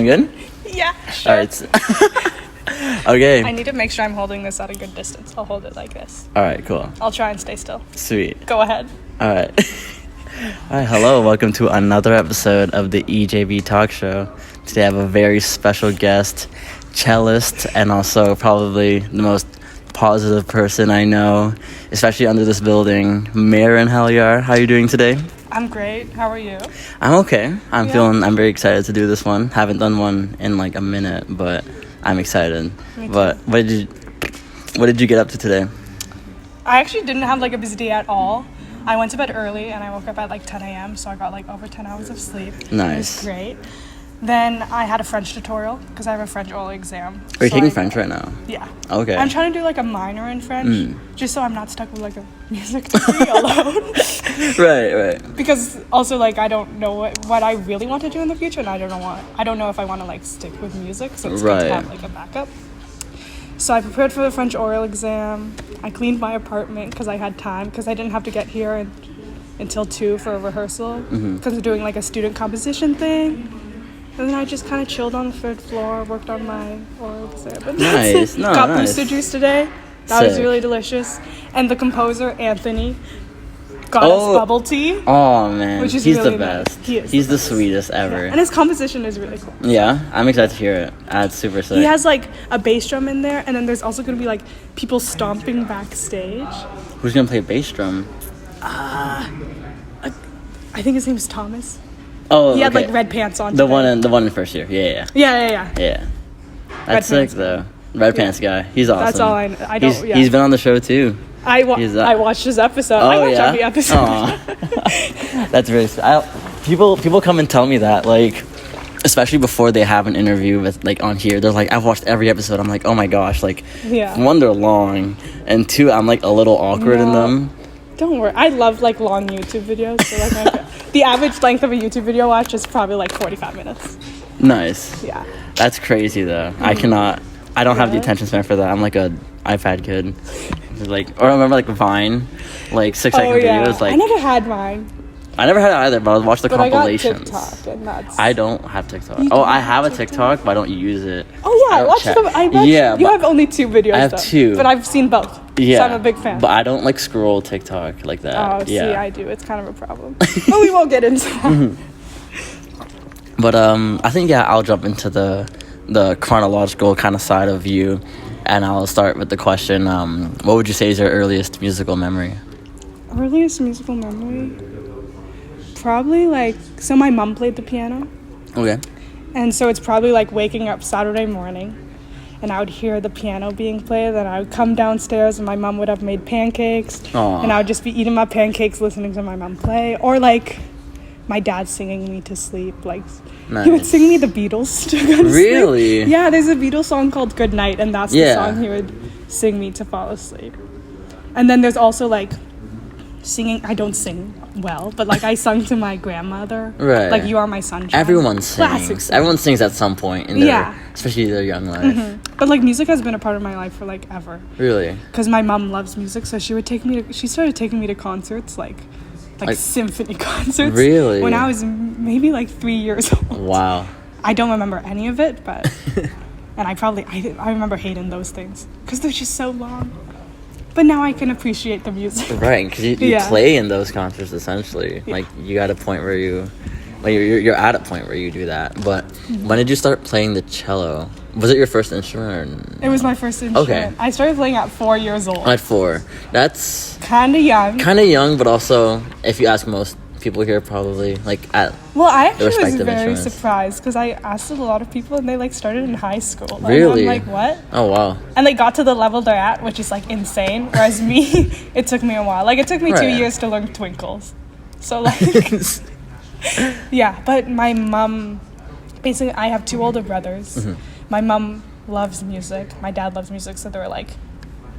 Good? Yeah, sure. All right. Okay. I need to make sure I'm holding this at a good distance. I'll hold it like this. All right, cool. I'll try and stay still. Sweet. Go ahead. All right. All right, hello. Welcome to another episode of the EJB Talk Show. Today I have a very special guest, cellist, and also probably the most positive person I know, especially under this building, Maren Helyar. How are you doing today? I'm great. How are you? I'm okay. I'm very excited to do this one. Haven't done one in like a minute, but I'm excited. Me too. But what did you get up to today? I actually didn't have like a busy day at all. I went to bed early and I woke up at like 10 a.m. So I got like over 10 hours of sleep. Nice. It was great. Then I had a French tutorial because I have a French oral exam. Are you taking French right now? Yeah. Okay. I'm trying to do like a minor in French just so I'm not stuck with like a music degree alone. Right. Because also like I don't know what I really want to do in the future, and I don't know if I want to like stick with music, so it's good to have like a backup. So I prepared for the French oral exam. I cleaned my apartment because I had time, because I didn't have to get here until 2 for a rehearsal because we're doing like a student composition thing. And then I just kind of chilled on the 3rd floor, worked on my oral exam. Nice. Got booster juice today. That was Sick. really delicious. And the composer, Anthony, got us bubble tea. Oh man, Which is he's really the best. nice. He's the sweetest ever. And his composition is really cool. Yeah, I'm excited to hear it. That's super sick. He has like a bass drum in there, and then there's also going to be like people stomping backstage. Who's gonna play bass drum? I think his name's Thomas. Oh, He had okay. like red pants on. The today. one in first year. Yeah. Yeah. That's sick pants though. Red pants guy. He's awesome. That's all I know. I don't. He's been on the show too. I watched his episode. Oh, I watched yeah? every episode. Aw. That's very sweet. People come and tell me that, like, especially before they have an interview with like on here. They're like, I've watched every episode. I'm like, oh my gosh, like, Yeah. one, they're long, and 2, I'm like a little awkward in them. Don't worry. I love like long YouTube videos. So like the average length of a YouTube video watch is probably like 45 minutes. Nice. Yeah. That's crazy though. I don't have the attention span for that. I'm like a iPad kid. Like, or I remember like Vine, like 6-second videos. Like I never had mine. I never had it either, but I would watch the compilations. I got TikTok, and that's. I don't have TikTok. You Oh, don't I have have a TikTok, but I don't use it. Oh yeah, I don't watched check. them. I bet Yeah, you but have only 2 videos. I have though, 2. but I've seen both. Yeah, so I'm a big fan. But I don't like scroll TikTok like that. Oh, yeah. see, I do. It's kind of a problem. But we won't get into that. But I think I'll jump into the chronological kind of side of you, and I'll start with the question. What would you say is your earliest musical memory? Earliest musical memory? Probably like, so my mom played the piano. Okay. And so it's probably like waking up Saturday morning and I would hear the piano being played, and I would come downstairs and my mom would have made pancakes. Aww. And I would just be eating my pancakes listening to my mom play, or like my dad singing me to sleep. Like he would sing me the Beatles to go to Really? sleep. Yeah, there's a Beatles song called Good Night, and that's the Yeah. song he would sing me to fall asleep. And then there's also like singing. I don't sing well, but like I sung to my grandmother. Right. Like You Are My Sunshine. Everyone Classic sings. song. Everyone sings at some point in their, especially their young life. But like music has been a part of my life for like ever. Really? Because my mom loves music, so she started taking me to concerts, like symphony concerts. Really? When I was maybe like 3 years old. Wow. I don't remember any of it, but and I remember hating those things because they're just so long. But now I can appreciate the music. Right, because you play in those concerts essentially. Yeah. Like you got a point where you're at a point where you do that. But when did you start playing the cello? Was it your first instrument? It was my first instrument. Okay. I started playing at 4 years old. At 4. That's Kind of young. kind of young, but also if you ask most people here, probably like at Well, I actually was respective very instruments. surprised because I asked a lot of people and they like started in high school. And Really? I'm like, what? Oh wow. And they got to the level they're at, which is like insane. Whereas me, it took me a while. Like it took me 2 Right. years to learn Twinkles. So like, yeah. But my mom, basically, I have 2 older brothers. My mom loves music. My dad loves music. So they were like,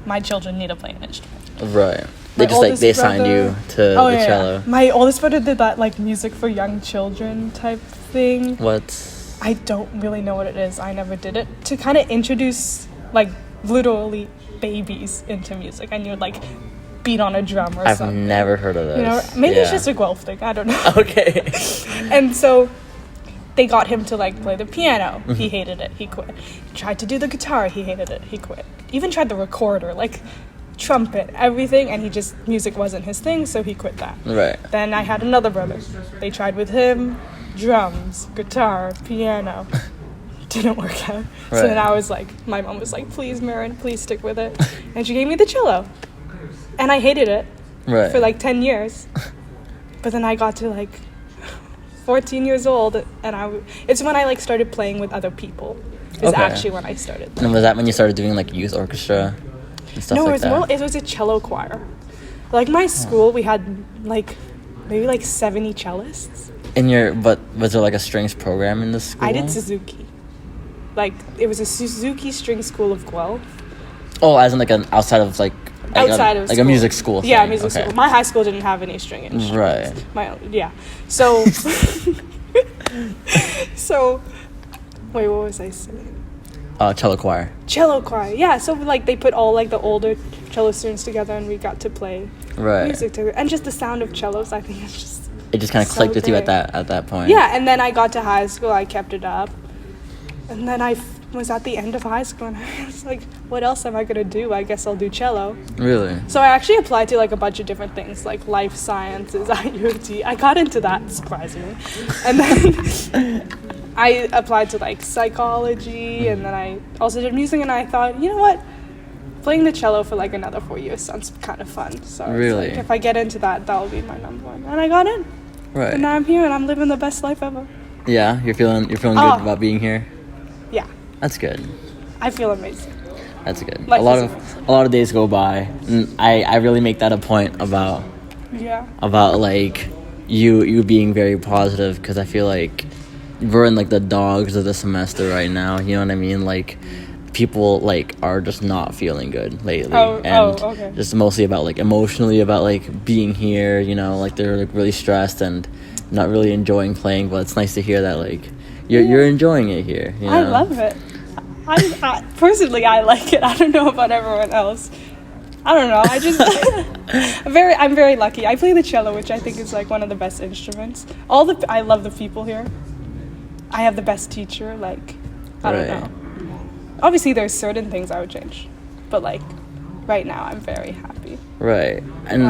my children need to play an instrument. Right. They My just like oldest they assigned brother- you to the cello. My oldest brother did that like music for young children type thing. What? I don't really know what it is. I never did it. To kind of introduce like literally babies into music, and you would like beat on a drum or I've something. never heard of this. You know, maybe it's just a Guelph thing. I don't know. Okay. And so they got him to like play the piano. He hated it. He quit. He tried to do the guitar. He hated it. He quit. Even tried the recorder, like trumpet, everything, and music wasn't his thing, so he quit that. Right. Then I had another brother. They tried with him drums, guitar, piano. Didn't work out. Right. So then I was like, my mom was like, please, Maren, please stick with it. And she gave me the cello. And I hated it for like 10 years. But then I got to like 14 years old, and it's when I like started playing with other people. Actually when I started. And was that when you started doing like youth orchestra and stuff like that? No, it was a cello choir. Like my school, we had like maybe like 70 cellists. But was there like a strings program in the school? I did Suzuki. Like it was a Suzuki string school of Guelph. Oh, as in like an outside of like a music school thing. Yeah, music school. My high school didn't have any string instruments. Right. So so wait, what was I saying? Cello choir. Cello choir. Yeah, so like they put all like the older cello students together and we got to play music together. And just the sound of cellos, I think it's just it just kind of clicked with you at that point. Yeah, and then I got to high school, I kept it up. And then I was at the end of high school and I was like, what else am I going to do? I guess I'll do cello. Really? So I actually applied to like a bunch of different things, like life sciences at U of T. I got into that, surprisingly. And then I applied to like psychology, and then I also did music, and I thought, you know what? Playing the cello for like another 4 years sounds kind of fun. So really? Like, if I get into that, that'll be my number one. And I got in. Right. And now I'm here and I'm living the best life ever. Yeah, you're feeling good about being here? Yeah. That's good. I feel amazing. That's good. A lot of days go by, and I really make that a point about like you being very positive, because I feel like we're in like the dogs of the semester right now. You know what I mean? Like people like are just not feeling good lately, okay. Just mostly about like emotionally about like being here. You know, like they're like really stressed and not really enjoying playing. But it's nice to hear that like you're enjoying it here. You know? I love it. I personally, I like it. I don't know about everyone else. I don't know. I just I'm very lucky. I play the cello, which I think is like one of the best instruments. I love the people here. I have the best teacher. Like I don't know. Obviously, there's certain things I would change, but like right now, I'm very happy. Right. And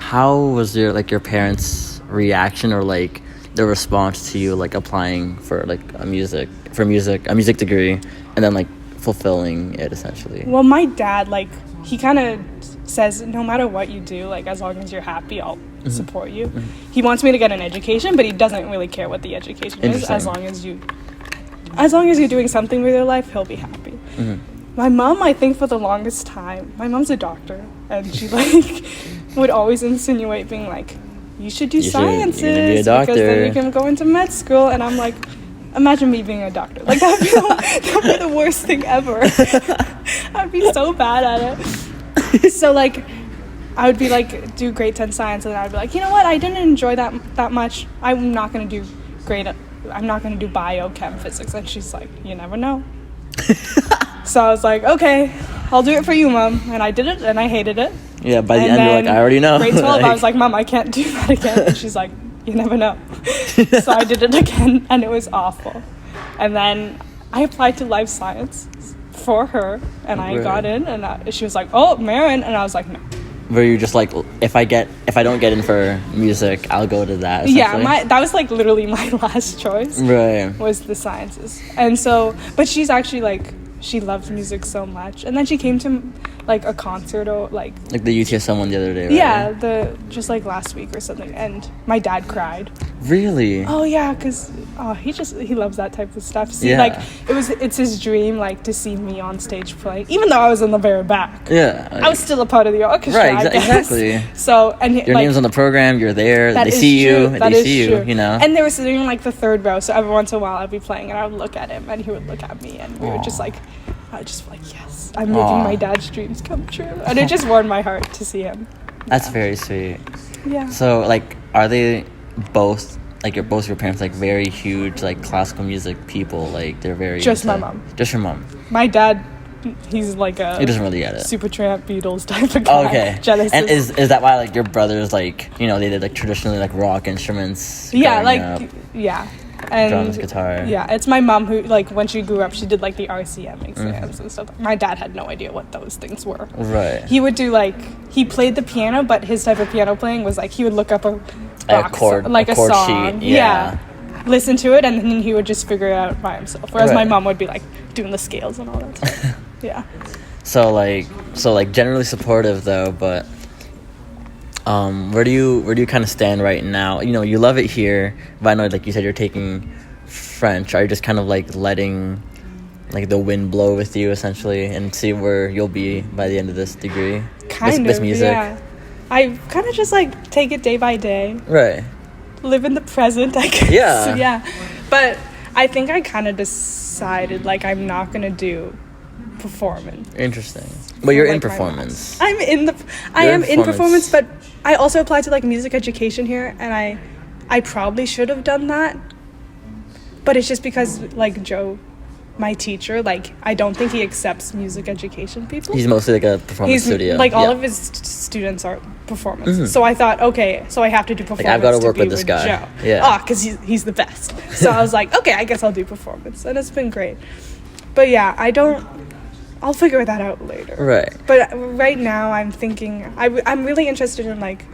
how was your parents' reaction, or like the response to you like applying for like a music degree and then like fulfilling it essentially? Well, my dad, like, he kind of says no matter what you do, like as long as you're happy, I'll support you. He wants me to get an education, but he doesn't really care what the education is. As long as you're doing something with your life, he'll be happy. My mom, I think for the longest time, my mom's a doctor, and she like would always insinuate being like, you should do sciences be a doctor, because then you can go into med school. And I'm like, imagine me being a doctor. Like that'd be the worst thing ever. I'd be so bad at it. So like I would be like do grade 10 science, and then I'd be like, you know what, I didn't enjoy that much. I'm not gonna do biochem physics. And she's like, you never know. So I was like, okay, I'll do it for you, Mom. And I did it, and I hated it. Yeah, by the end you're like, I already know. Grade 12, I was like, Mom, I can't do that again. And she's like, you never know. So I did it again, and it was awful. And then I applied to life science for her, and I got in, and she was like, oh, Maren. And I was like, no. Were you just like, if I don't get in for music, I'll go to that? Yeah, that was like literally my last choice. Right. Was the sciences. And so, but she's actually like, she loves music so much. And then she came to like a concert or like the UTSM one the other day, right? Yeah, just like last week or something, and my dad cried. Really? Oh yeah, because he loves that type of stuff. See, like it's his dream, like to see me on stage playing, even though I was in the very back. Yeah, I was still a part of the orchestra. Right, exactly. So and your name's on the program. You're there. They see you. They see you. You know. And they were sitting in like the third row. So every once in a while, I'd be playing, and I would look at him, and he would look at me, and we would just like, I would just be like, yes, I'm making my dad's dreams come true, and it just warmed my heart to see him. That's very sweet. Yeah. So like, are they both? Like both your parents like very huge like classical music people, like they're very just my mom. Just your mom. My dad he's like a He doesn't really get it. Supertramp, Beatles type of guy. Okay. Genesis. And is that why like your brothers like they did like traditionally like rock instruments? Yeah, like up, and drums, guitar. Yeah, it's my mom who like when she grew up she did like the RCM exams and stuff. My dad had no idea what those things were. Right. He would do like he played the piano, but his type of piano playing was like he would look up a chord song. Sheet. Yeah. Listen to it, and then he would just figure it out by himself. Whereas my mom would be like doing the scales and all that stuff. Yeah. So generally supportive though, but where do you kind of stand right now? You love it here, but I know like you said you're taking French. Are you just kind of like letting like the wind blow with you essentially and see where you'll be by the end of this degree? This music? Yeah. I kind of just like take it day by day. Right. Live in the present, I guess. Yeah. Yeah. But I think I kind of decided like I'm not going to do performance. Interesting. But you're in performance. I am in performance, but I also applied to like music education here, and I probably should have done that. But it's just because like Joe, my teacher, like I don't think he accepts music education people. He's mostly like a performance studio. Like all of his students are performance. Mm-hmm. So I thought, okay, so I have to do performance. Like I've got to work with this guy. Joe. Yeah. Because he's the best. So I was like, okay, I guess I'll do performance, and it's been great. But yeah, I'll figure that out later. Right. But right now I'm thinking I'm really interested in like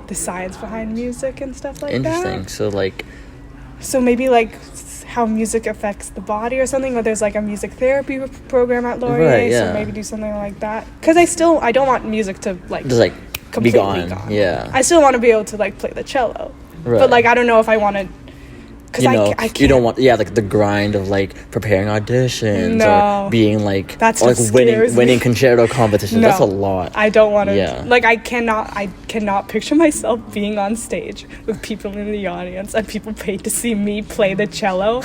the science behind music and stuff like that. Interesting. So maybe like how music affects the body or something, or there's like a music therapy program at Laurier, right, yeah. So maybe do something like that. Because I don't want music to like just like completely be gone. Yeah. I still want to be able to like play the cello. Right. But like I don't know if I want to. I can't. You don't want like the grind of like preparing auditions or being like that's or, like winning concerto competitions. No, that's a lot. I don't want to. Yeah. Like I cannot picture myself being on stage with people in the audience and people paid to see me play the cello.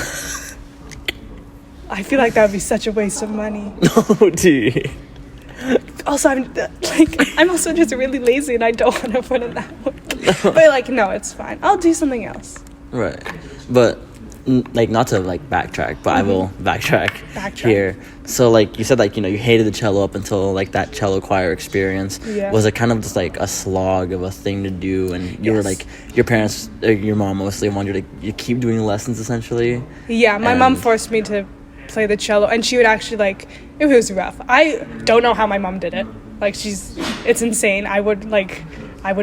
I feel like that would be such a waste of money. No, dude. Also, I'm also just really lazy and I don't want to put in that work. But like, no, it's fine. I'll do something else. Right. But like not to like backtrack, but I will backtrack here. So like you said, like you hated the cello up until like that cello choir experience. Yeah. Was it kind of just like a slog of a thing to do, and you were like your parents, your mom mostly wanted you to keep doing lessons essentially? Yeah, my mom forced me to play the cello, and she would actually like it was rough. I don't know how my mom did it. Like it's insane. I would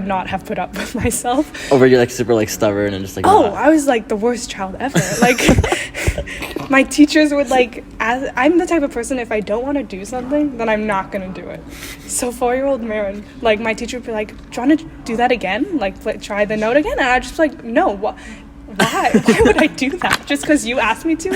not have put up with myself. Or were you like super like stubborn and just like I was like the worst child ever. Like my teachers would like I'm the type of person, if I don't want to do something, then I'm not gonna do it. So 4-year-old Maren, like my teacher would be like, do you want to do that again? Like try the note again? And I'd just be like, no, why would I do that? Just because you asked me to?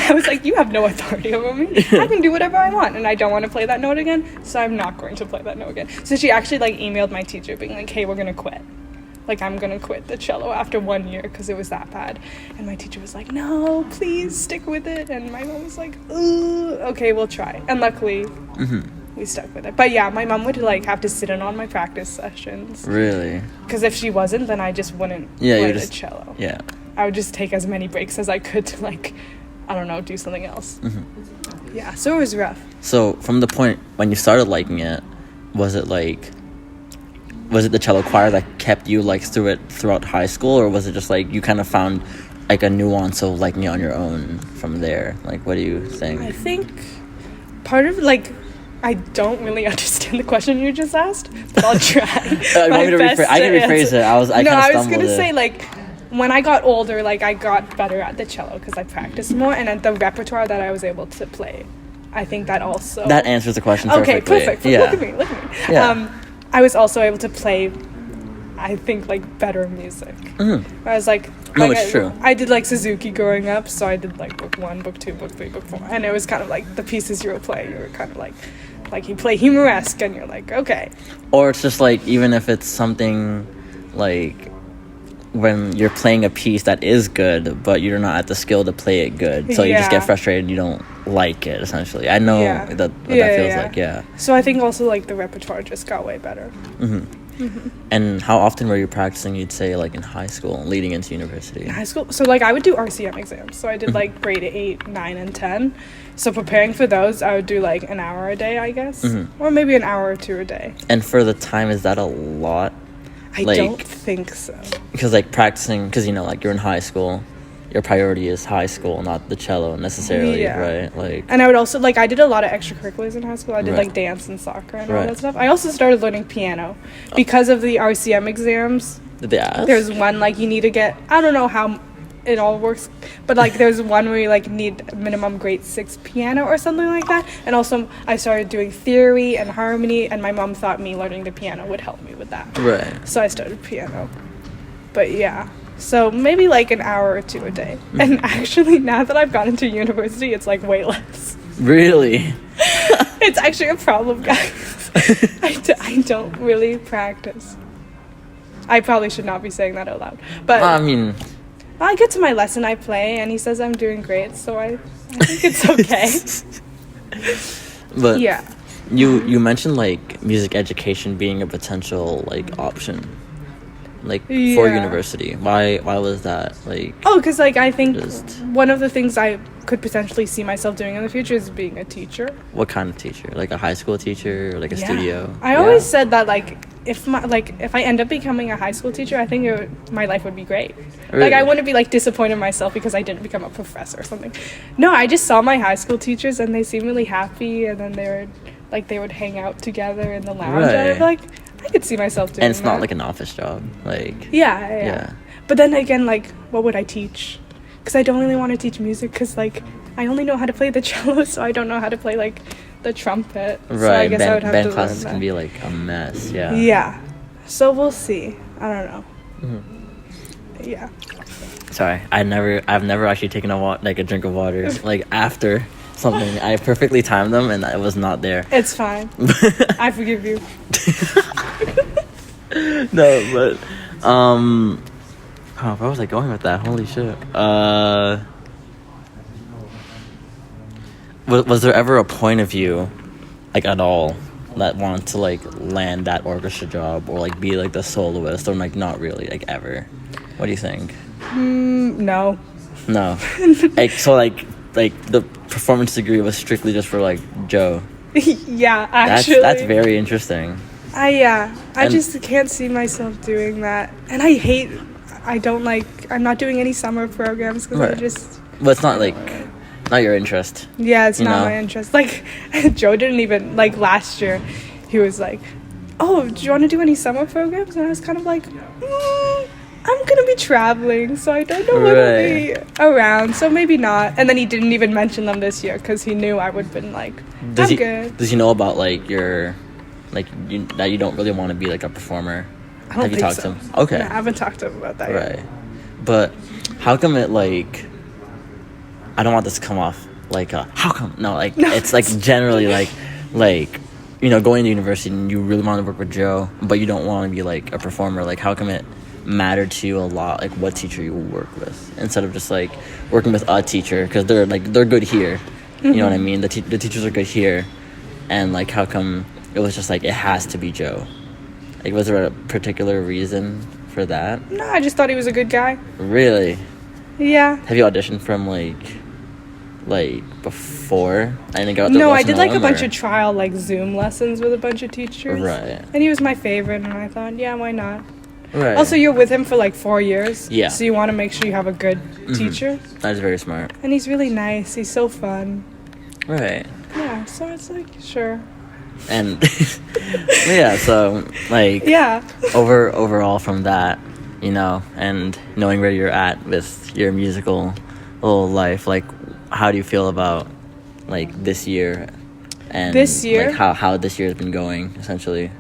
I was like, you have no authority over me. I can do whatever I want, and I don't want to play that note again, so I'm not going to play that note again. So she actually like emailed my teacher being like, hey, we're gonna quit. Like I'm gonna quit the cello after 1 year because it was that bad. And my teacher was like, no, please stick with it. And my mom was like, ooh, okay, we'll try. And luckily we stuck with it. But yeah, my mom would like have to sit in on my practice sessions. Really? Because if she wasn't, then I just wouldn't play the cello. Yeah. I would just take as many breaks as I could to like, I don't know, do something else. Yeah, so it was rough. So from the point when you started liking it, was it the cello choir that kept you like throughout high school, or was it just like you kind of found like a nuance of liking it on your own from there? Like, what do you think? I think part of like, I don't really understand the question you just asked, but I'll try. I can rephrase it. I was gonna say like, when I got older, like I got better at the cello because I practiced more, and at the repertoire that I was able to play, I think that also that answers the question perfectly. Okay, perfect. Yeah. Look at me. Yeah. I was also able to play, I think, like better music. I was like it's true. I did like Suzuki growing up, so I did like book 1, book 2, book 3, book 4, and it was kind of like the pieces you were playing. You were kind of like you play humoresque, and you're like, okay. Or it's just like, even if it's something like when you're playing a piece that is good, but you're not at the skill to play it good, so you just get frustrated and you don't like it, essentially. I know that feels like. So I think also like the repertoire just got way better. And how often were you practicing, you'd say, like in high school leading into university? In high school, so like I would do RCM exams. So I did like grade 8, 9, and 10. So preparing for those, I would do like an hour a day, I guess, or maybe an hour or two a day. And for the time, is that a lot? I don't think so. Because like practicing, because like you're in high school, your priority is high school, not the cello necessarily, right? Like, and I would also I did a lot of extracurriculars in high school. I did like dance and soccer and all that stuff. I also started learning piano because of the RCM exams. Did they ask? There's one you need to get. I don't know how it all works, but there's one where you need minimum grade 6 piano or something like that. And also I started doing theory and harmony, and my mom thought me learning the piano would help me with that. Right. So I started piano. But yeah, so maybe an hour or two a day. And actually now that I've gone into university, it's way less. Really? It's actually a problem, guys. I don't really practice. I probably should not be saying that out loud, but I mean, I get to my lesson, I play, and he says I'm doing great, so I think it's okay. But yeah, you mentioned music education being a potential option, for university. Why was that because I think one of the things I could potentially see myself doing in the future is being a teacher. What kind of teacher? Like a high school teacher, or a studio? I always said that if I end up becoming a high school teacher, I think my life would be great. Really? I wouldn't be disappointed in myself because I didn't become a professor or something. No, I just saw my high school teachers and they seemed really happy, and then they would hang out together in the lounge. Right. And I'd be I could see myself doing that. And it's not an office job, Yeah. But then again, what would I teach? Because I don't really want to teach music because I only know how to play the cello, so I don't know how to play the trumpet. Right. So I guess I would have band to classes learn can be a mess. Yeah. Yeah. So we'll see. I don't know. Yeah. Sorry, I've never actually taken a drink of water after something. I perfectly timed them and it was not there. It's fine. I forgive you. No, but where was I going with that? Holy shit. Was there ever a point of view, at all, that wanted to land that orchestra job or be the soloist, or not really ever? What do you think? No. So the performance degree was strictly just for Joe. Yeah, actually. That's very interesting. I just can't see myself doing that, and I'm not doing any summer programs because Well, it's not not your interest. Yeah, it's not my interest. Joe didn't even last year. He was "Oh, do you want to do any summer programs?" And I was kind of I'm gonna be traveling, so I don't know when I'll be around, so maybe not. And then he didn't even mention them this year because he knew I would have been good. Does he know about your that you don't really want to be a performer? I don't Have you talked to him? Okay. Yeah, I haven't talked to him about that yet. Right. But how come it I don't want this to come off how come? No, it's generally going to university and you really want to work with Joe, but you don't want to be a performer. How come it mattered to you a lot what teacher you work with instead of just working with a teacher, because they're good here. You know what I mean? The teachers are good here, and how come it was just it has to be Joe? Was there a particular reason for that? No, I just thought he was a good guy. Really? Yeah. Have you auditioned for him before? I did a bunch of trial Zoom lessons with a bunch of teachers. Right. And he was my favorite, and I thought, yeah, why not? Right. Also, you're with him for 4 years. Yeah. So you want to make sure you have a good teacher. That is very smart. And he's really nice. He's so fun. Right. Yeah. So it's sure. And yeah, so yeah. Overall from that, and knowing where you're at with your musical little life, how do you feel about this year? And this year, how this year has been going essentially?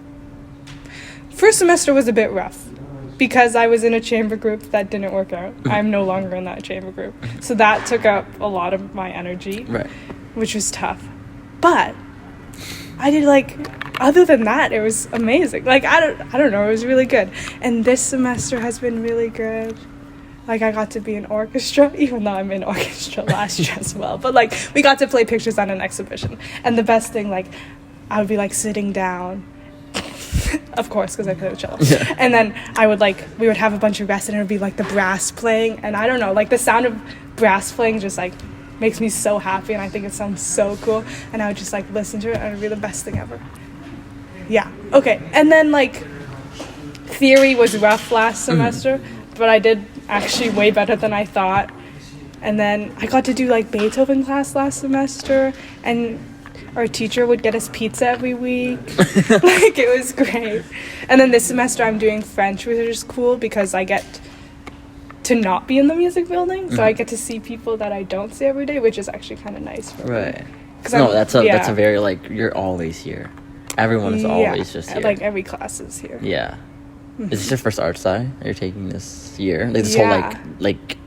First semester was a bit rough because I was in a chamber group that didn't work out. I'm no longer in that chamber group. So that took up a lot of my energy, right, which was tough. But I did other than that, it was amazing. I don't know, it was really good. And this semester has been really good. I got to be in orchestra, even though I'm in orchestra last year as well. But we got to play pictures on an exhibition. And the best thing, I would be sitting down Of course, because I play the cello. Yeah. And then we would have a bunch of guests, and it would be like the brass playing, and I don't know, like the sound of brass playing just like makes me so happy, and I think it sounds so cool, and I would just like listen to it, and it would be the best thing ever. Yeah. Okay. And then like theory was rough last semester, but I did actually way better than I thought. And then I got to do like Beethoven class last semester, and our teacher would get us pizza every week. Like, it was great. And then this semester I'm doing French, which is cool because I get to not be in the music building, so I get to see people that I don't see every day, which is actually kind of nice for me. Right. No, that's a very, like, you're always here. Everyone is always just here. Like, every class is here. Yeah. Is this your first art sci you're taking this year? Like, this whole, like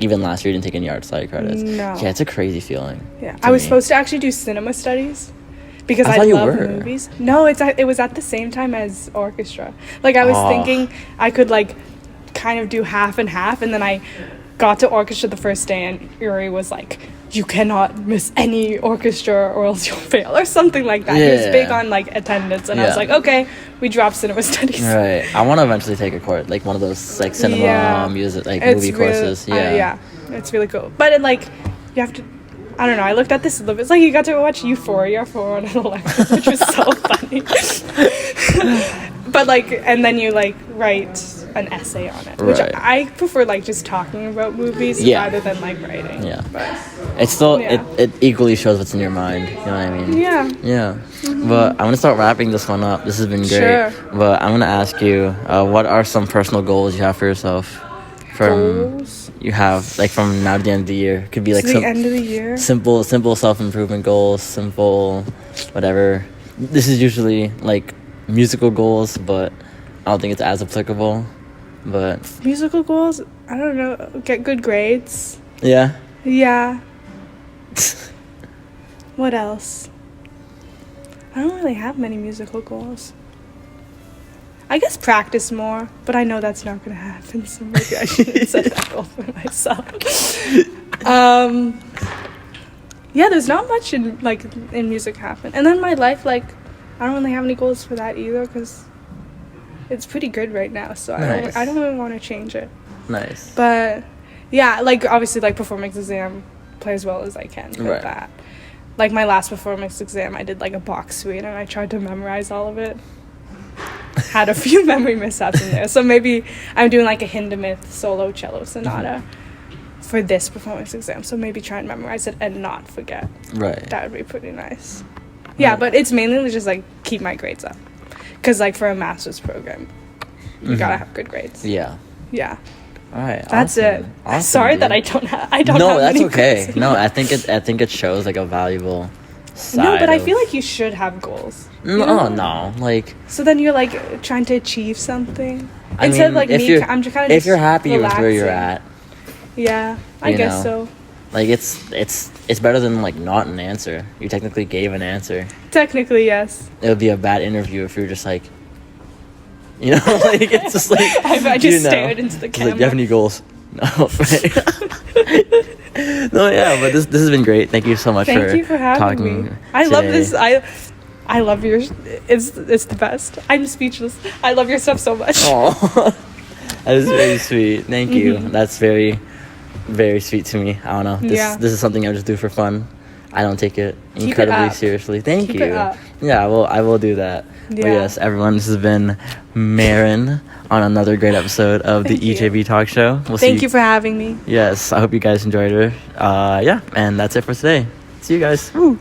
even last year you didn't take any art sci credits. No. Yeah, it's a crazy feeling. Yeah. I was supposed to actually do cinema studies because I love movies. No, it was at the same time as orchestra. Like, I was thinking I could, like, kind of do half and half, and then I got to orchestra the first day, and Yuri was like, you cannot miss any orchestra or else you'll fail, or something like that. He was big on like attendance, and I was like, okay, we dropped cinema studies. Right. I want to eventually take a course, like one of those like cinema music, like movie courses. Yeah, it's really cool. But it, like, you have to, I don't know, I looked at the syllabus, like, you got to watch Euphoria for one of the lectures, which was so funny. But like, and then you like write an essay on it, which I prefer, like, just talking about movies rather than like writing. Yeah. But it's still it equally shows what's in your mind. You know what I mean? Yeah. Yeah. But I'm gonna start wrapping this one up. This has been great. Sure. But I'm gonna ask you, what are some personal goals you have for yourself? Goals? You have, like, from now to the end of the year. Could be like the end of the year. Simple self-improvement goals. Simple, whatever. This is usually like musical goals, but I don't think it's as applicable. But musical goals, I don't know, get good grades. Yeah. What else? I don't really have many musical goals. I guess practice more, but I know that's not gonna happen, so maybe I shouldn't set that goal for myself. Yeah, there's not much in music happen. And then my life, like, I don't really have any goals for that either, because it's pretty good right now, so I don't really want to change it. Nice. But yeah, like, obviously, like, performance exam, play as well as I can with that. Like, my last performance exam, I did like a box suite, and I tried to memorize all of it. Had a few memory mishaps in there, so maybe I'm doing like a Hindemith solo cello sonata for this performance exam, so maybe try and memorize it and not forget. Right. That would be pretty nice. Yeah, but it's mainly just like keep my grades up, because like for a master's program you gotta have good grades. Yeah. All right. That's it. Awesome, sorry dude. that I don't have No, that's many okay. goals. No, I think it shows like a valuable side. No, but I feel like you should have goals. No, like, so then you're like trying to achieve something. I instead of mean, like me, I'm just kind of if you're happy with where you're at. Yeah, I guess so. Like, it's better than like not an answer. You technically gave an answer. Technically, yes. It would be a bad interview if you're just like, you know, like, it's just like I just stared into the camera. Like, do you have any goals? No, right? No, yeah, but this has been great. Thank you so much Thank you for having me. I love this. I love your. It's the best. I'm speechless. I love your stuff so much. Oh, that is very sweet. Thank you. That's very, very sweet to me. I don't know. This is something I just do for fun. I don't take it incredibly seriously. Thank you. Yeah, I will do that. Yeah. But yes, everyone, this has been Maren on another great episode of the EJB Talk Show. Thank you for having me. Yes, I hope you guys enjoyed her. Yeah, and that's it for today. See you guys. Woo.